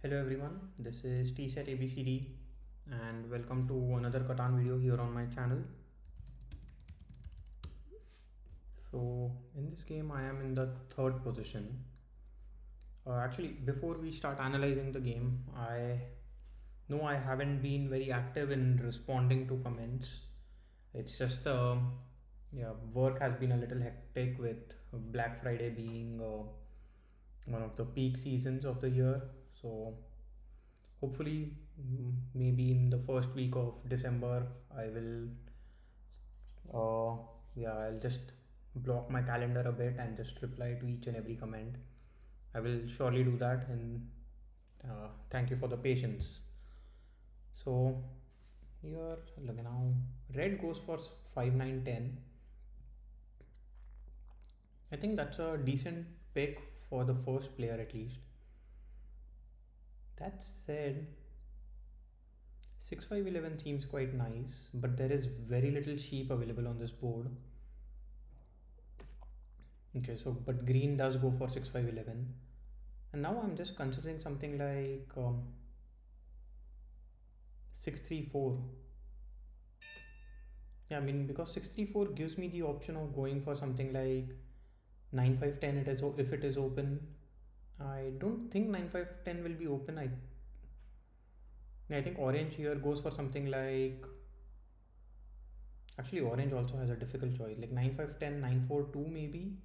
Hello everyone, this is TSET ABCD and welcome to another Catan video here on my channel. So in this game I am in the third position. Actually, before we start analyzing the game, I know I haven't been very active in responding to comments. It's just yeah, work has been a little hectic with Black Friday being one of the peak seasons of the year. So hopefully, maybe in the first week of December, I will, yeah, I'll just block my calendar a bit and just reply to each and every comment. I will surely do that, and thank you for the patience. So here, look now, red goes for 5, 9, 10. I think that's a decent pick for the first player at least. That said, 6, 5, 11 seems quite nice, but there is very little sheep available on this board. Okay, so but green does go for 6, 5, 11. And now I'm just considering something like 6, 3, 4. Yeah, I mean, because 6, 3, 4 gives me the option of going for something like 9, 5, 10 it is, if it is open. I don't think 9, 5, 10 will be open. I think orange here goes for something like, actually orange also has a difficult choice, like 9, 5, 10, 9, 4, 2 maybe.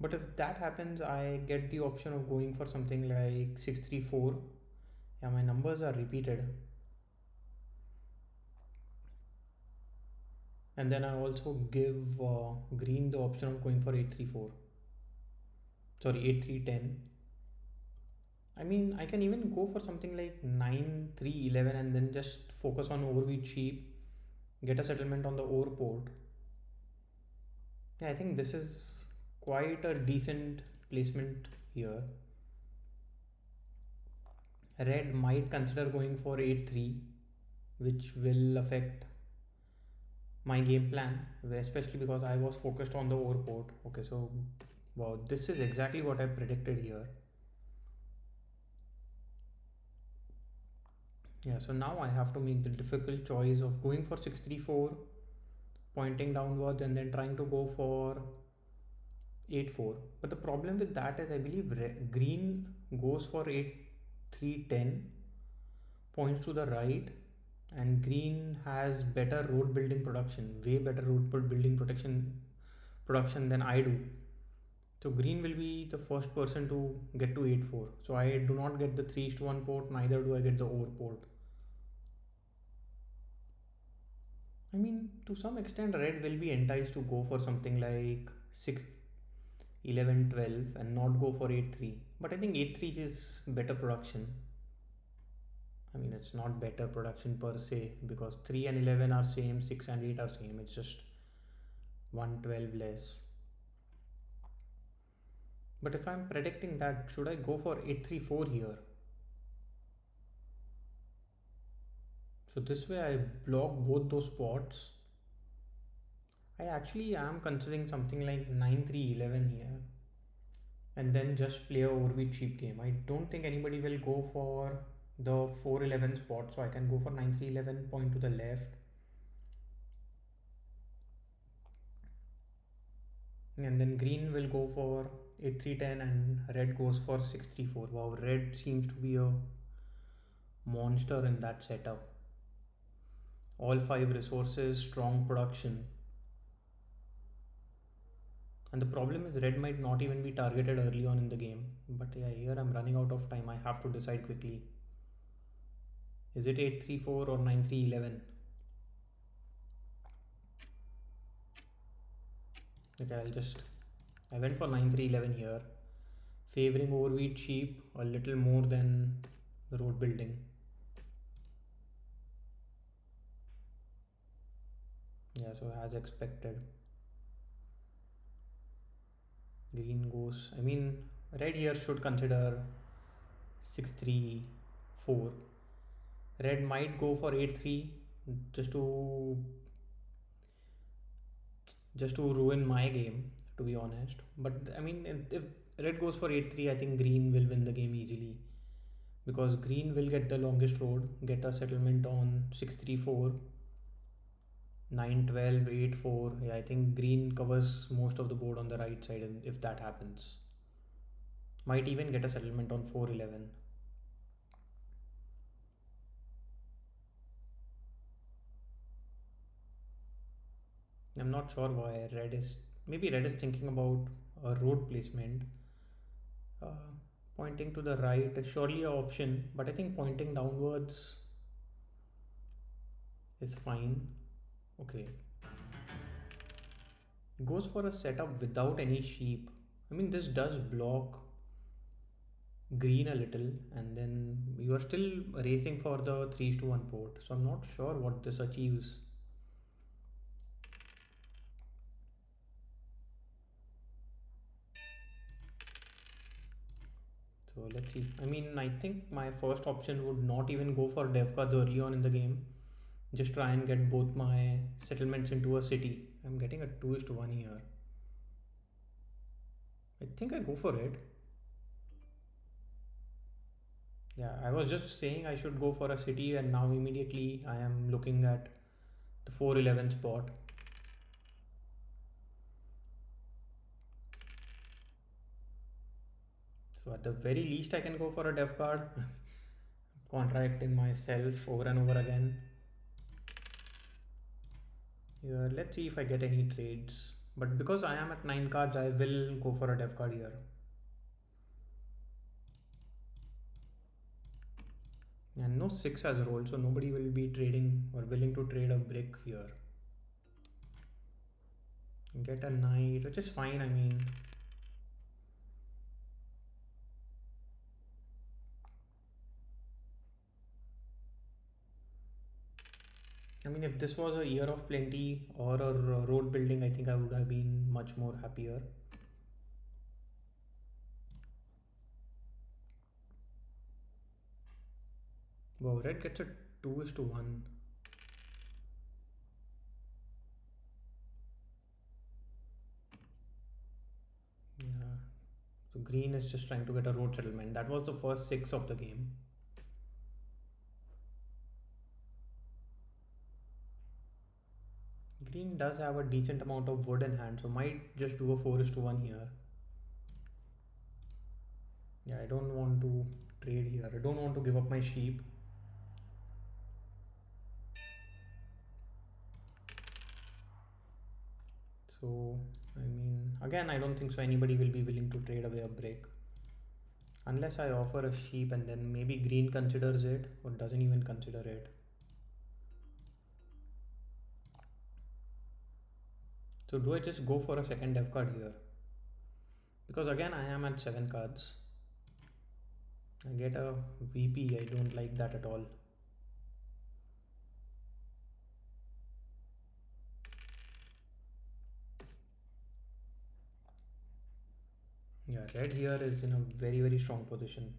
But if that happens, I get the option of going for something like 6, 3, 4. Yeah, my numbers are repeated. And then I also give green the option of going for 8, 3, 4. Sorry, 8, 3, 10. I mean, I can even go for something like 9, 3, 11 and then just focus on overweight sheep, get a settlement on the ore port. Yeah, I think this is quite a decent placement here. Red might consider going for 8, 3, which will affect my game plan, especially because I was focused on the ore port. Okay, so wow, this is exactly what I predicted here. Yeah, so now I have to make the difficult choice of going for 6, 3, 4, pointing downwards, and then trying to go for 8, 4. But the problem with that is I believe green goes for 8, 3, 10, points to the right, and green has better road building production, way better road building production than I do. So green will be the first person to get to 8, 4. So I do not get the 3:1 port, neither do I get the ore port. I mean, to some extent, red will be enticed to go for something like 6, 11, 12 and not go for 8, 3. But I think 8, 3 is better production. I mean, it's not better production per se because 3 and 11 are same, 6 and 8 are same. It's just 112 less. But if I'm predicting that, should I go for 8, 3, 4 here? So this way I block both those spots. I actually am considering something like 9, 3, 11 here. And then just play a overweight cheap game. I don't think anybody will go for the 4, 11 spot. So I can go for 9, 3, 11, point to the left. And then green will go for 8, 3, 10 and red goes for 6, 3, 4. Wow, red seems to be a monster in that setup. All 5 resources, strong production. And the problem is red might not even be targeted early on in the game. But yeah, here I'm running out of time. I have to decide quickly. Is it 8, 3, 4 or 9, 3, 11? Okay, I went for 9, 3, 11 here. Favoring overweight sheep a little more than the road building. Yeah, so as expected. Green goes, I mean, red here should consider 6, 3, 4. Red might go for 8, 3 just to just to ruin my game, to be honest. But I mean, if red goes for 8-3. I think green will win the game easily because green will get the longest road, get a settlement on 6-3-4, 9-12, 8-4. Yeah, I think green covers most of the board on the right side, and if that happens, might even get a settlement on 4-11. I'm not sure why red is. Maybe red is thinking about a road placement. Uh, Pointing to the right is surely an option, but I think pointing downwards is fine. Okay, goes for a setup without any sheep. I mean, this does block green a little, and then you are still racing for the 3-1 port. So I'm not sure what this achieves. So let's see. I mean, I think my first option would not even go for dev cards early on in the game. Just try and get both my settlements into a city. I'm getting a 2-1 here. I think I go for it. Yeah, I was just saying I should go for a city, and now immediately I am looking at the 4-11 spot. So at the very least, I can go for a dev card, contradicting myself over and over again. Here, let's see if I get any trades. But because I am at 9 cards, I will go for a dev card here. And no 6 has rolled, so nobody will be trading or willing to trade a brick here. Get a knight, which is fine. I mean, if this was a year of plenty or a road building, I think I would have been much more happier. Wow, red gets a 2-1. Yeah. So green is just trying to get a road settlement. That was the first 6 of the game. Green does have a decent amount of wood in hand, so might just do a 4-1 here. Yeah, I don't want to trade here. I don't want to give up my sheep. So, again, I don't think so anybody will be willing to trade away a brick. Unless I offer a sheep and then maybe green considers it or doesn't even consider it. So do I just go for a second dev card here? Because again I am at 7 cards. I get a VP, I don't like that at all. Yeah, red here is in a very strong position.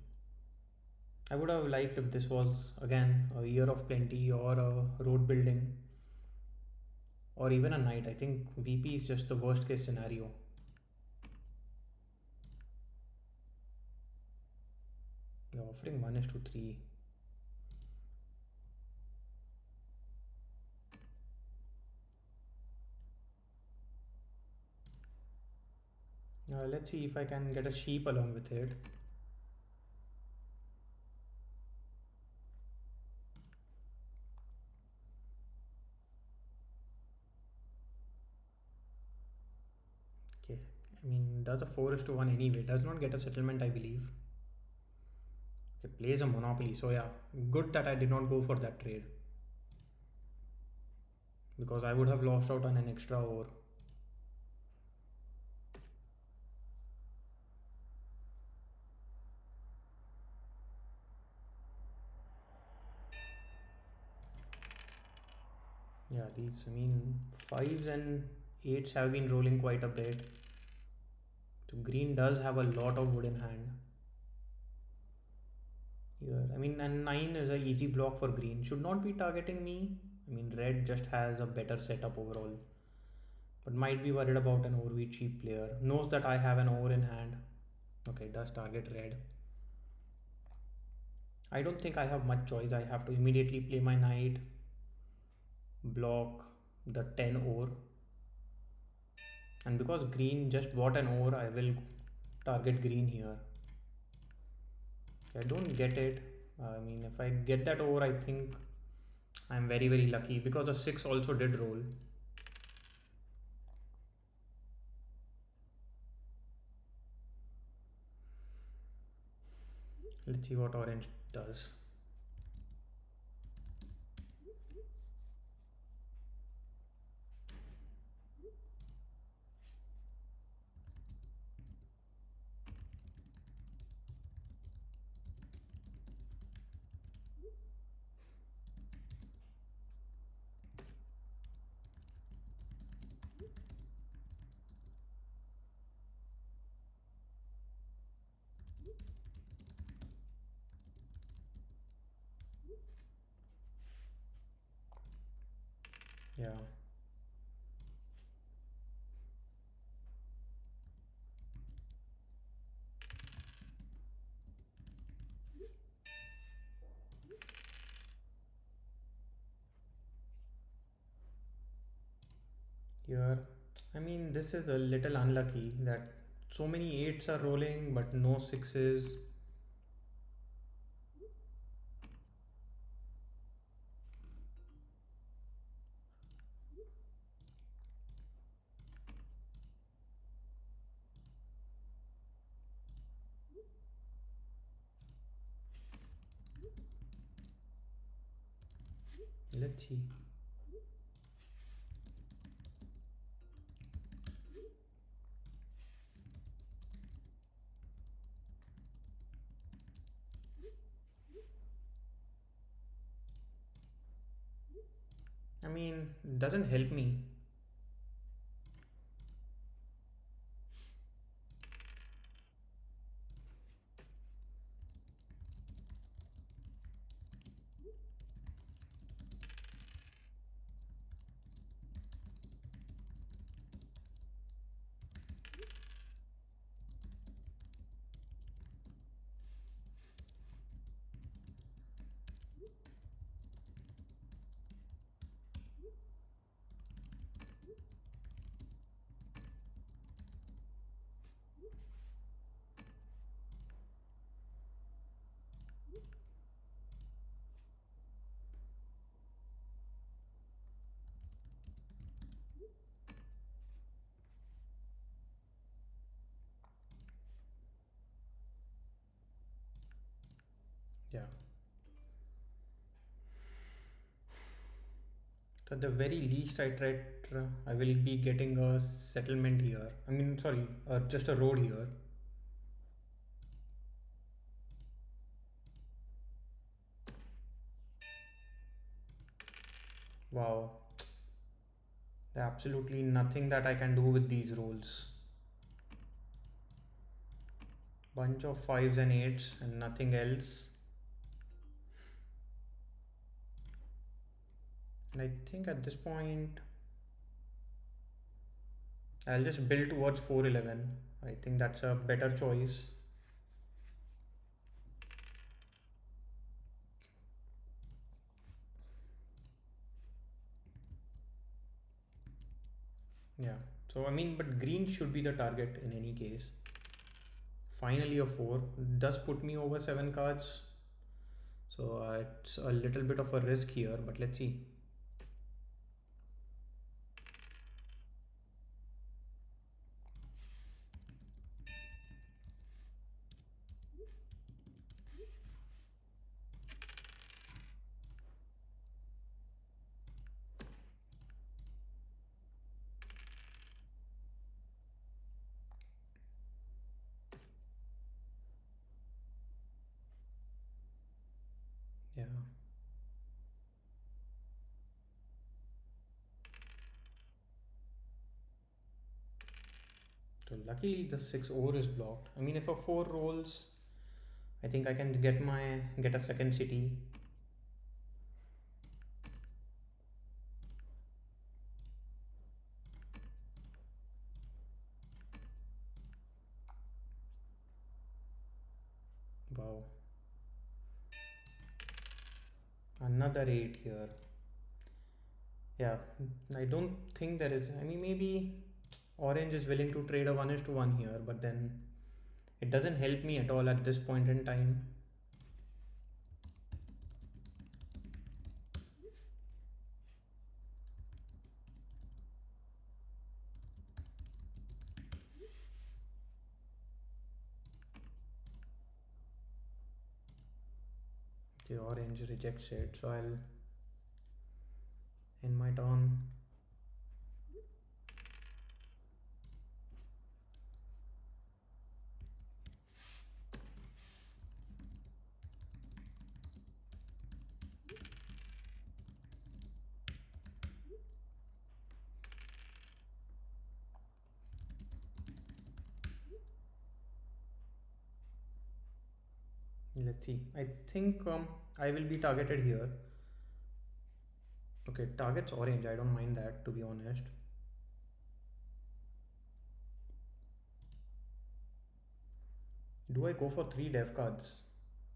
I would have liked if this was again a year of plenty or a road building or even a knight. I think VP is just the worst case scenario. You're offering 1-3. Let's see if I can get a sheep along with it. Okay, does a 4-1 anyway. Does not get a settlement, I believe. Okay, plays a monopoly. So yeah, good that I did not go for that trade because I would have lost out on an extra over. Yeah, these fives and eights have been rolling quite a bit. So green does have a lot of wood in hand. Here, and 9 is a easy block for green. Should not be targeting me. Red just has a better setup overall, but might be worried about an overweight cheap player. Knows that I have an over in hand. Okay, it does target red. I don't think I have much choice. I have to immediately play my knight, block the 10 ore, and because green just bought an ore, I will target green here. I don't get it. I mean, if I get that ore, I think I'm very very lucky because the 6 also did roll. Let's see what orange does. Yeah. Here, I mean, this is a little unlucky that so many 8s are rolling but no 6s. Let's see. I mean, it doesn't help me. Yeah. So at the very least, I will be getting a settlement here. I mean, sorry, just a road here. Wow. Absolutely nothing that I can do with these rolls. Bunch of 5s and 8s and nothing else. And I think at this point, I'll just build towards 411. I think that's a better choice. Yeah. So, I mean, but green should be the target in any case. Finally, a 4 does put me over 7 cards. So, it's a little bit of a risk here, but let's see. Yeah. So, luckily, the 6 ore is blocked. I mean, if a 4 rolls, I think I can get a second city. Wow. Another 8 here. Yeah, I don't think there is. I mean, maybe orange is willing to trade a 1 is to 1 here, but then it doesn't help me at all at this point in time. The orange rejects it, so I'll end my turn. Let's see. I think I will be targeted here. Okay, target's orange. I don't mind that, to be honest. Do I go for 3 dev cards?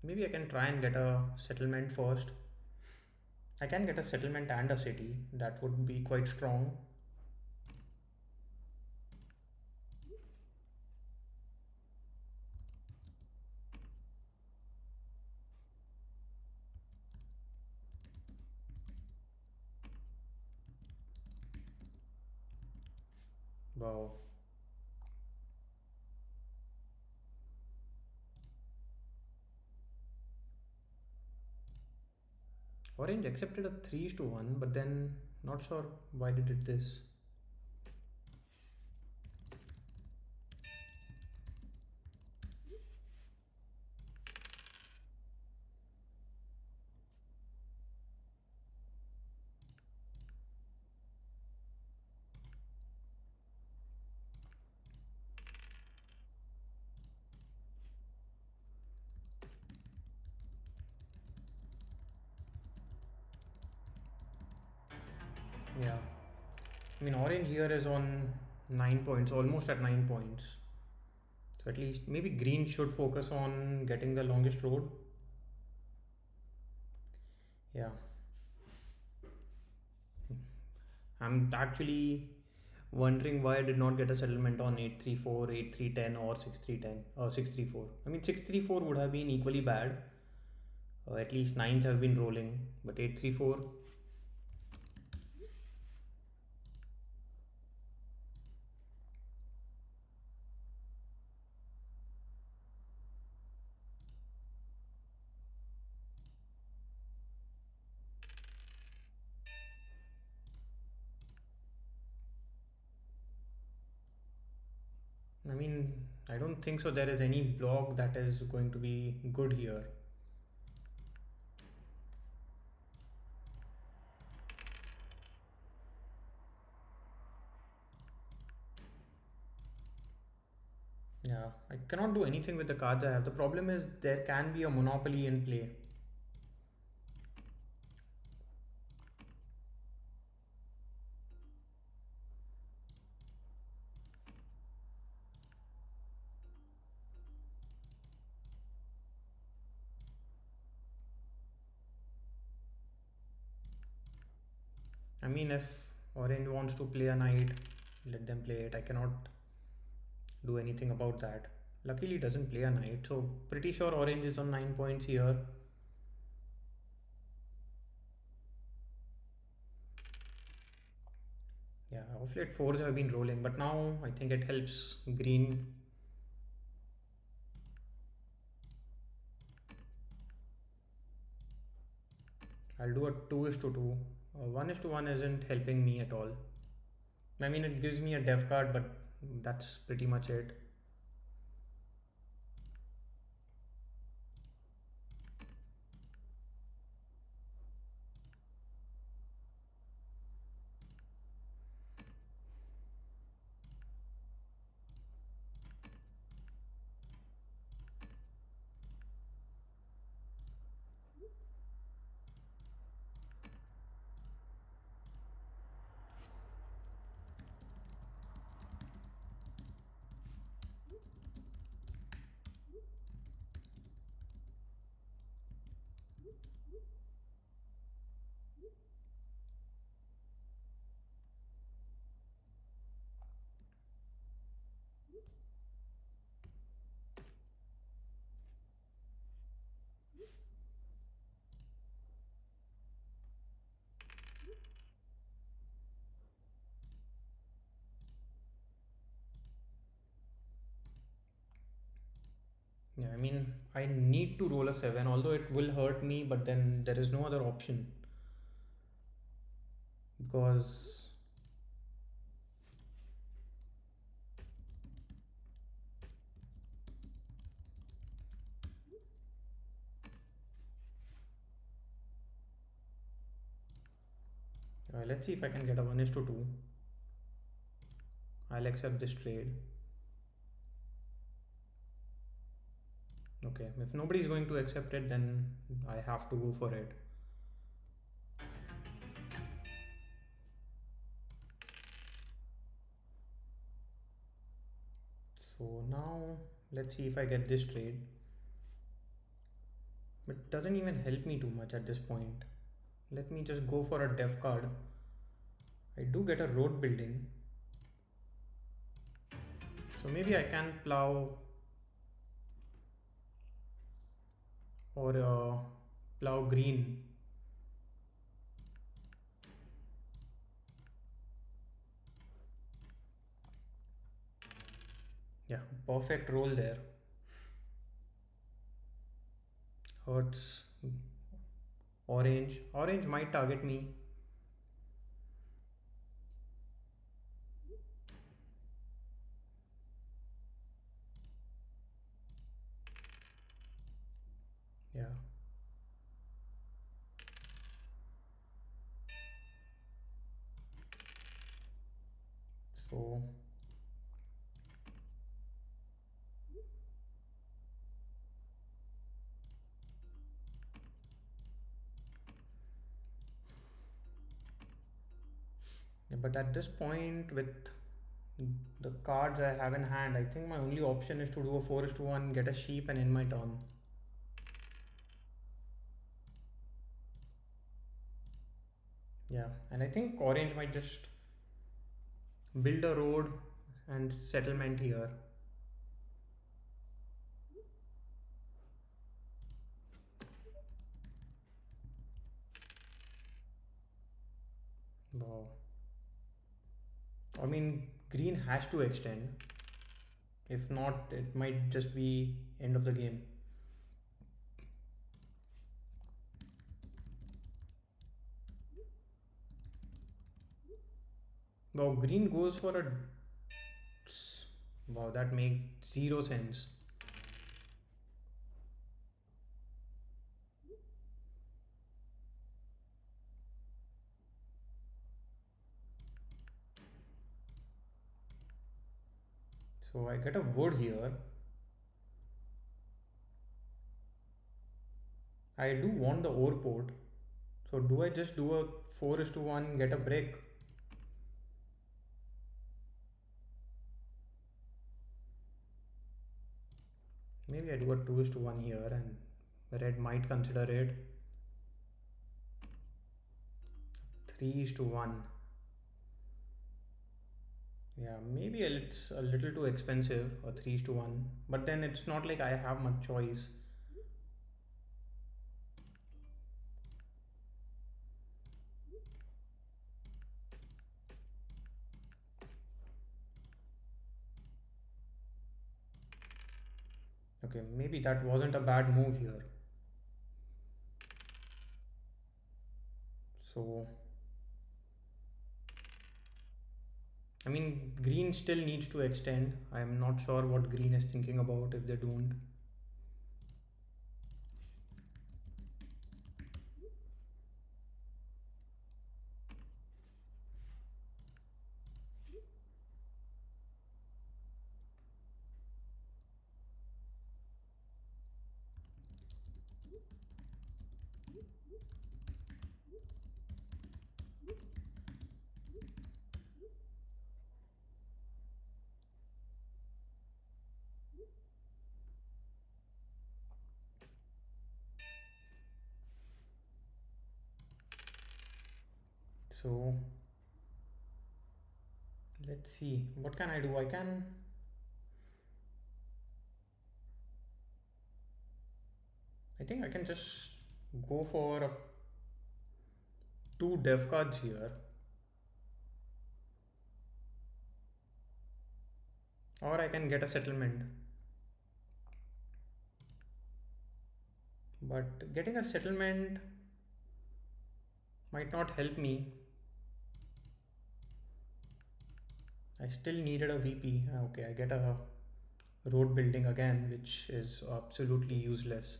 Maybe I can try and get a settlement first. I can get a settlement and a city. That would be quite strong. Wow. Orange accepted a 3 to 1, but then not sure why they did this. Yeah. I mean, orange here is on 9 points, almost at 9 points. So at least maybe green should focus on getting the longest road. Yeah. I'm actually wondering why I did not get a settlement on 834, 8310, or 6310 or 634. I mean, 634 would have been equally bad. At least nines have been rolling, but 834. I mean, I don't think so. There is any block that is going to be good here. Yeah, I cannot do anything with the cards I have. The problem is there can be a monopoly in play. I mean, if Orange wants to play a knight, let them play it. I cannot do anything about that. Luckily, it doesn't play a knight, so pretty sure Orange is on 9 points here. Yeah, off late fours have been rolling, but now I think it helps green. I'll do a 2 is to 2. 1 is to 1 isn't helping me at all. I mean, it gives me a dev card, but that's pretty much it. Yeah, I mean, I need to roll a 7, although it will hurt me, but then there is no other option because. Let's see if I can get a 1 is to 2. I'll accept this trade. Okay, if nobody is going to accept it, then I have to go for it. So now let's see if I get this trade. But it doesn't even help me too much at this point. Let me just go for a def card. I do get a road building. So maybe I can plow or plow green. Yeah, perfect roll there. Hurts orange. Orange might target me. Yeah. So yeah, but at this point with the cards I have in hand, I think my only option is to do a 4 is to 1, get a sheep and end my turn. Yeah, and I think orange might just build a road and settlement here. Wow. I mean, green has to extend. If not, it might just be end of the game. Wow, green goes for a. Wow, that makes zero sense. So I get a wood here. I do want the ore port. So do I just do a 4 is to 1, get a brick? Maybe I do a 2 is to 1 here and red might consider it. 3 is to 1. Yeah, maybe it's a little too expensive, a 3 is to 1. But then it's not like I have much choice. Okay, maybe that wasn't a bad move here. So, I mean, green still needs to extend. I'm not sure what green is thinking about if they don't. So, let's see. What can I do? I think I can just go for two dev cards here. Or I can get a settlement. But getting a settlement might not help me. I still needed a VP. Okay, I get a road building again, which is absolutely useless.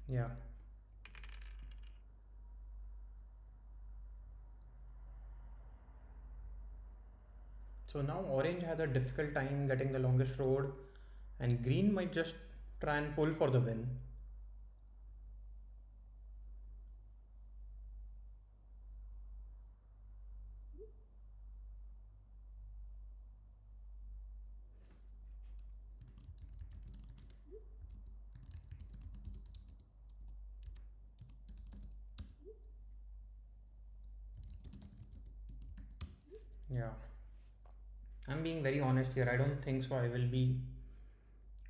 Yeah. So now orange has a difficult time getting the longest road, and green might just try and pull for the win. Yeah. I'm being very honest here. I don't think so. I will be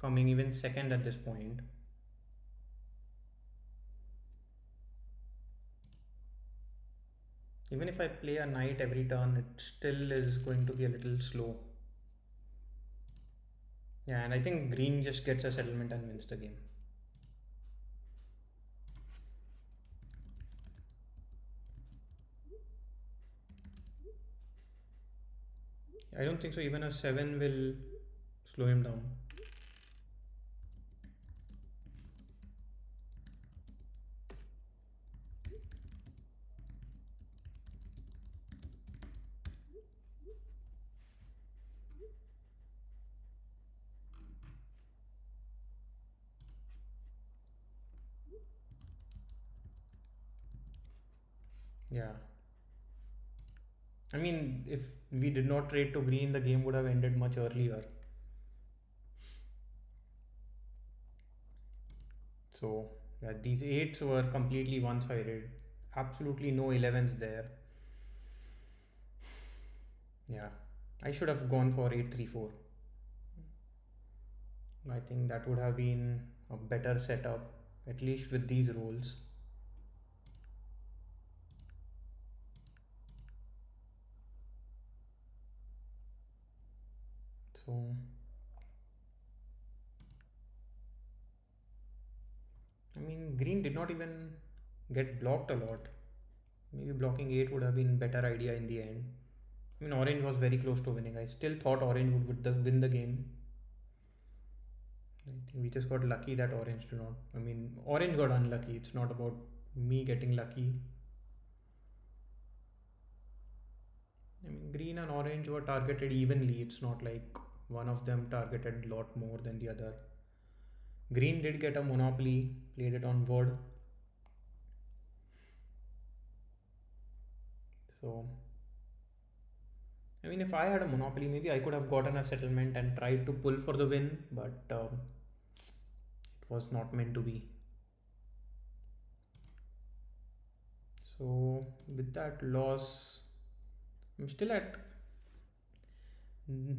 coming even second at this point. Even if I play a knight every turn, it still is going to be a little slow. Yeah, and I think green just gets a settlement and wins the game. I don't think so. Even a 7 will slow him down. Yeah. I mean, if we did not trade to green, the game would have ended much earlier. So, yeah, these 8s were completely one sided. Absolutely no 11s there. Yeah. I should have gone for 8-3-4. I think that would have been a better setup, at least with these roles. So, I mean, green did not even get blocked a lot. Maybe blocking 8 would have been better idea in the end. I mean, orange was very close to winning. I still thought orange would win the game. I think we just got lucky that orange did not. I mean, orange got unlucky. It's not about me getting lucky. I mean, green and orange were targeted evenly. It's not like one of them targeted a lot more than the other. Green did get a monopoly, played it on wood. So, I mean, if I had a monopoly, maybe I could have gotten a settlement and tried to pull for the win, but it was not meant to be. So, with that loss, I'm still at mm,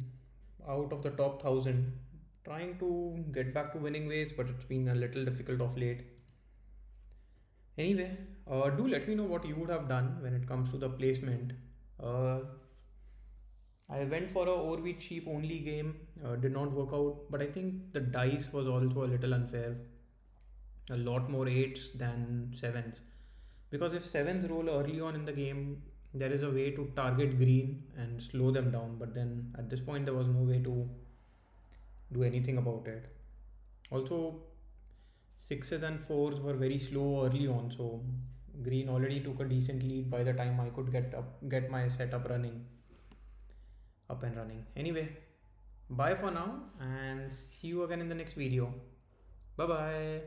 out of the top 1000, trying to get back to winning ways, but it's been a little difficult of late. Anyway, do let me know what you would have done when it comes to the placement. Uh, I went for a overweight cheap only game, did not work out, but I think the dice was also a little unfair. A lot more eights than sevens. Because if sevens roll early on in the game, there is a way to target green and slow them down, but then at this point, there was no way to do anything about it. Also, sixes and fours were very slow early on, so green already took a decent lead by the time I could get my setup up and running. Anyway, bye for now and see you again in the next video. Bye bye.